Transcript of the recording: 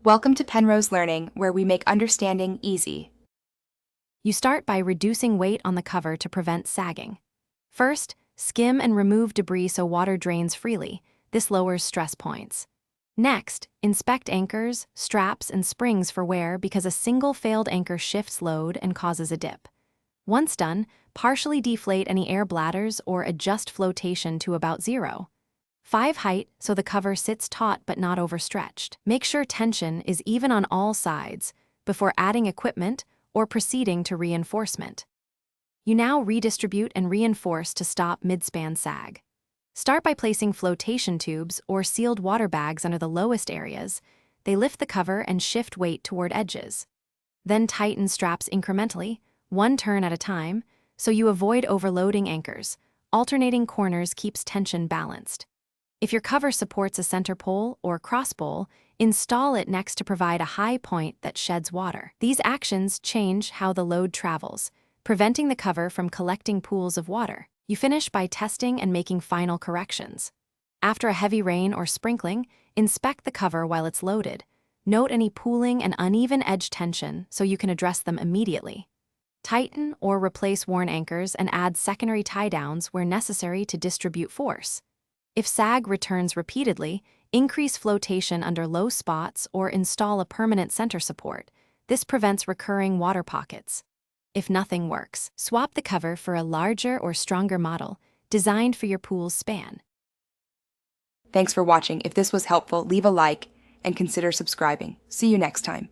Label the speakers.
Speaker 1: Welcome to Penrose Learning, where we make understanding easy.
Speaker 2: You start by reducing weight on the cover to prevent sagging. First, skim and remove debris so water drains freely. This lowers stress points. Next, inspect anchors, straps, and springs for wear because a single failed anchor shifts load and causes a dip. Once done, partially deflate any air bladders or adjust flotation to about 0. 5 height so the cover sits taut but not overstretched. Make sure tension is even on all sides before adding equipment or proceeding to reinforcement. You now redistribute and reinforce to stop mid-span sag. Start by placing flotation tubes or sealed water bags under the lowest areas. They lift the cover and shift weight toward edges. Then tighten straps incrementally, one turn at a time, so you avoid overloading anchors. Alternating corners keeps tension balanced. If your cover supports a center pole or cross bowl, install it next to provide a high point that sheds water. These actions change how the load travels, preventing the cover from collecting pools of water. You finish by testing and making final corrections. After a heavy rain or sprinkling, inspect the cover while it's loaded. Note any pooling and uneven edge tension so you can address them immediately. Tighten or replace worn anchors and add secondary tie-downs where necessary to distribute force. If sag returns repeatedly, increase flotation under low spots or install a permanent center support. This prevents recurring water pockets. If nothing works, swap the cover for a larger or stronger model designed for your pool's span.
Speaker 1: Thanks for watching. If this was helpful, leave a like and consider subscribing. See you next time.